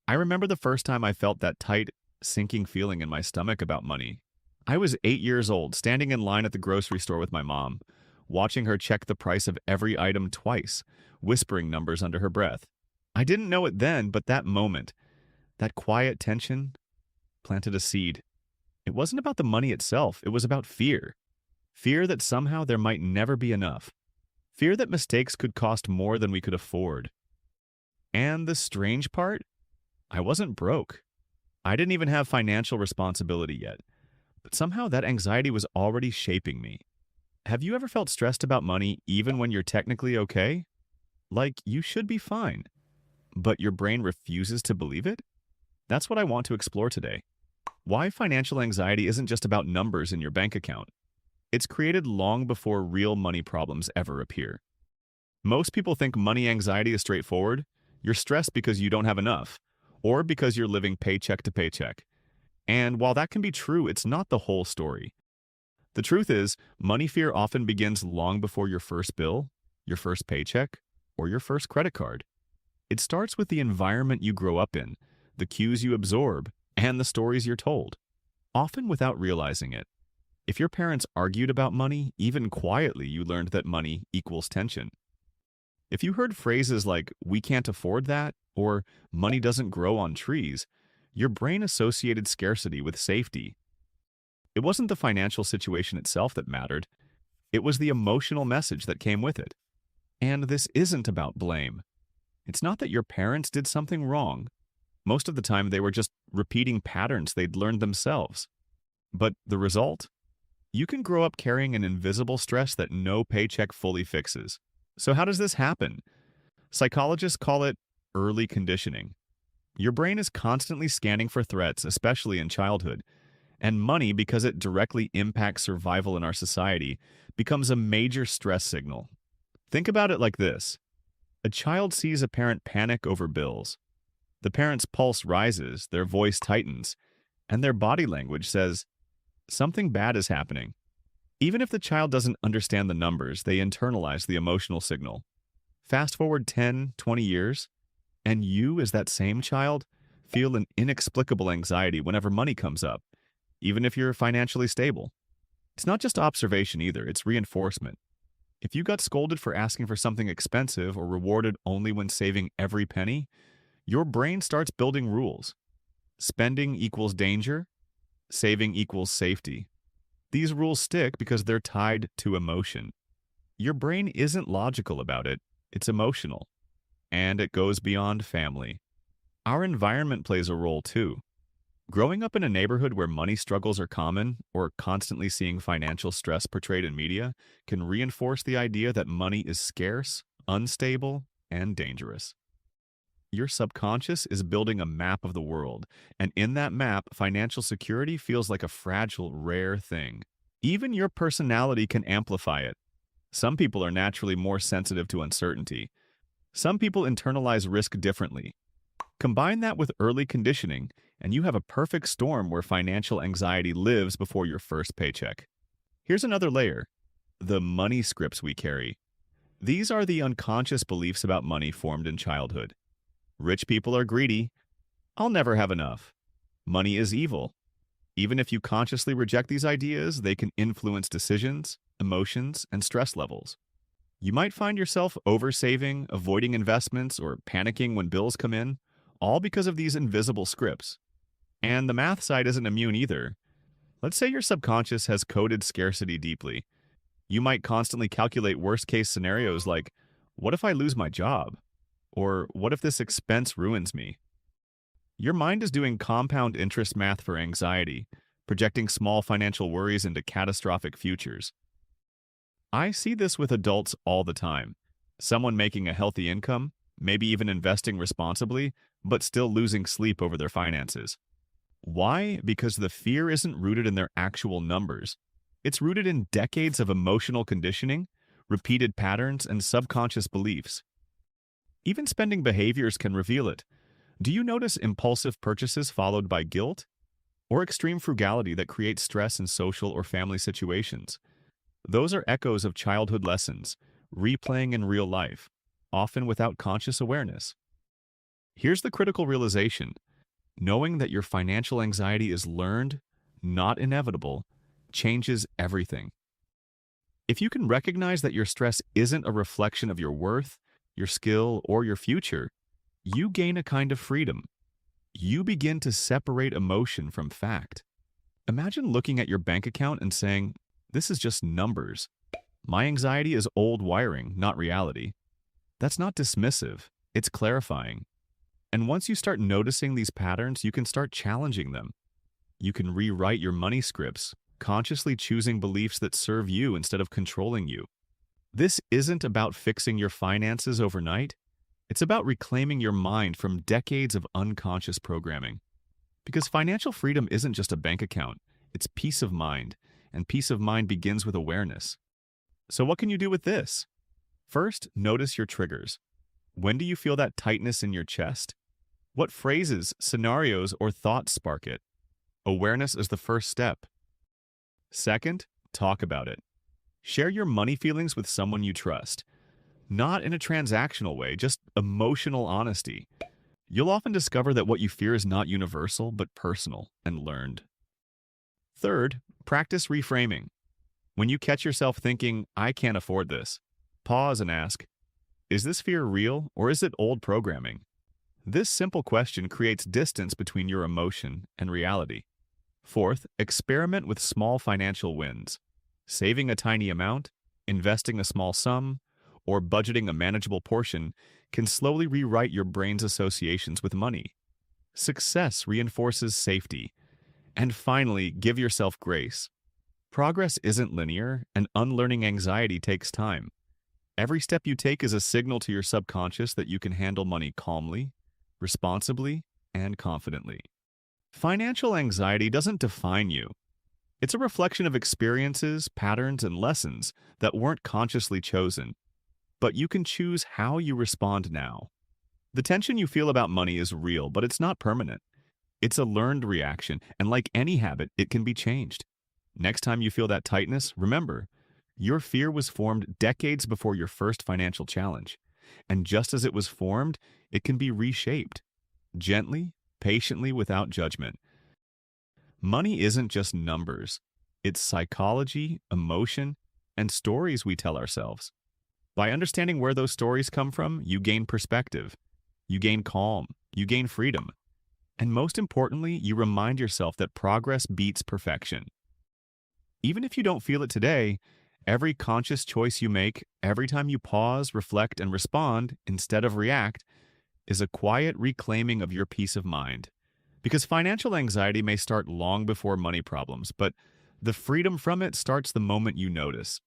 I remember the first time I felt that tight, sinking feeling in my stomach about money. I was 8 years old, standing in line at the grocery store with my mom, watching her check the price of every item twice, whispering numbers under her breath. I didn't know it then, but that moment, that quiet tension, planted a seed. It wasn't about the money itself, it was about fear. Fear that somehow there might never be enough. Fear that mistakes could cost more than we could afford. And the strange part? I wasn't broke. I didn't even have financial responsibility yet. But somehow that anxiety was already shaping me. Have you ever felt stressed about money even when you're technically okay? Like you should be fine, but your brain refuses to believe it? That's what I want to explore today. Why financial anxiety isn't just about numbers in your bank account. It's created long before real money problems ever appear. Most people think money anxiety is straightforward. You're stressed because you don't have enough, or because you're living paycheck to paycheck. And while that can be true, it's not the whole story. The truth is, money fear often begins long before your first bill, your first paycheck, or your first credit card. It starts with the environment you grow up in, the cues you absorb, and the stories you're told, often without realizing it. If your parents argued about money, even quietly you learned that money equals tension. If you heard phrases like, "we can't afford that," or "money doesn't grow on trees," your brain associated scarcity with safety. It wasn't the financial situation itself that mattered. It was the emotional message that came with it. And this isn't about blame. It's not that your parents did something wrong. Most of the time, they were just repeating patterns they'd learned themselves. But the result? You can grow up carrying an invisible stress that no paycheck fully fixes. So how does this happen? Psychologists call it early conditioning. Your brain is constantly scanning for threats, especially in childhood. And money, because it directly impacts survival in our society, becomes a major stress signal. Think about it like this. A child sees a parent panic over bills. The parent's pulse rises, their voice tightens, and their body language says, something bad is happening. Even if the child doesn't understand the numbers, they internalize the emotional signal. Fast forward 10, 20 years, and you, as that same child, feel an inexplicable anxiety whenever money comes up, even if you're financially stable. It's not just observation either, it's reinforcement. If you got scolded for asking for something expensive or rewarded only when saving every penny, your brain starts building rules. Spending equals danger, saving equals safety. These rules stick because they're tied to emotion. Your brain isn't logical about it, it's emotional. And it goes beyond family. Our environment plays a role too. Growing up in a neighborhood where money struggles are common, or constantly seeing financial stress portrayed in media, can reinforce the idea that money is scarce, unstable, and dangerous. Your subconscious is building a map of the world, and in that map, financial security feels like a fragile, rare thing. Even your personality can amplify it. Some people are naturally more sensitive to uncertainty. Some people internalize risk differently. Combine that with early conditioning, and you have a perfect storm where financial anxiety lives before your first paycheck. Here's another layer: the money scripts we carry. These are the unconscious beliefs about money formed in childhood. Rich people are greedy. I'll never have enough. Money is evil. Even if you consciously reject these ideas, they can influence decisions, emotions, and stress levels. You might find yourself oversaving, avoiding investments, or panicking when bills come in, all because of these invisible scripts. And the math side isn't immune either. Let's say your subconscious has coded scarcity deeply. You might constantly calculate worst-case scenarios like, what if I lose my job? Or what if this expense ruins me? Your mind is doing compound interest math for anxiety, projecting small financial worries into catastrophic futures. I see this with adults all the time. Someone making a healthy income, maybe even investing responsibly, but still losing sleep over their finances. Why? Because the fear isn't rooted in their actual numbers. It's rooted in decades of emotional conditioning, repeated patterns, and subconscious beliefs. Even spending behaviors can reveal it. Do you notice impulsive purchases followed by guilt? Or extreme frugality that creates stress in social or family situations? Those are echoes of childhood lessons, replaying in real life, often without conscious awareness. Here's the critical realization. Knowing that your financial anxiety is learned, not inevitable, changes everything. If you can recognize that your stress isn't a reflection of your worth, your skill, or your future, you gain a kind of freedom. You begin to separate emotion from fact. Imagine looking at your bank account and saying, "This is just numbers. My anxiety is old wiring, not reality." That's not dismissive, it's clarifying. And once you start noticing these patterns, you can start challenging them. You can rewrite your money scripts, consciously choosing beliefs that serve you instead of controlling you. This isn't about fixing your finances overnight. It's about reclaiming your mind from decades of unconscious programming. Because financial freedom isn't just a bank account, it's peace of mind, and peace of mind begins with awareness. So what can you do with this? First, notice your triggers. When do you feel that tightness in your chest? What phrases, scenarios, or thoughts spark it? Awareness is the first step. Second, talk about it. Share your money feelings with someone you trust. Not in a transactional way, just emotional honesty. You'll often discover that what you fear is not universal, but personal and learned. Third, practice reframing. When you catch yourself thinking, "I can't afford this," pause and ask, "Is this fear real or is it old programming?" This simple question creates distance between your emotion and reality. Fourth, experiment with small financial wins. Saving a tiny amount, investing a small sum, or budgeting a manageable portion can slowly rewrite your brain's associations with money. Success reinforces safety. And finally, give yourself grace. Progress isn't linear, and unlearning anxiety takes time. Every step you take is a signal to your subconscious that you can handle money calmly, responsibly, and confidently. Financial anxiety doesn't define you. It's a reflection of experiences, patterns, and lessons that weren't consciously chosen. But you can choose how you respond now. The tension you feel about money is real, but it's not permanent. It's a learned reaction, and like any habit, it can be changed. Next time you feel that tightness, remember, your fear was formed decades before your first financial challenge. And just as it was formed, it can be reshaped. Gently, patiently, without judgment. Money isn't just numbers. It's psychology, emotion, and stories we tell ourselves. By understanding where those stories come from, you gain perspective, you gain calm, you gain freedom. And most importantly, you remind yourself that progress beats perfection. Even if you don't feel it today, every conscious choice you make, every time you pause, reflect, and respond instead of react, is a quiet reclaiming of your peace of mind. Because financial anxiety may start long before money problems, but the freedom from it starts the moment you notice.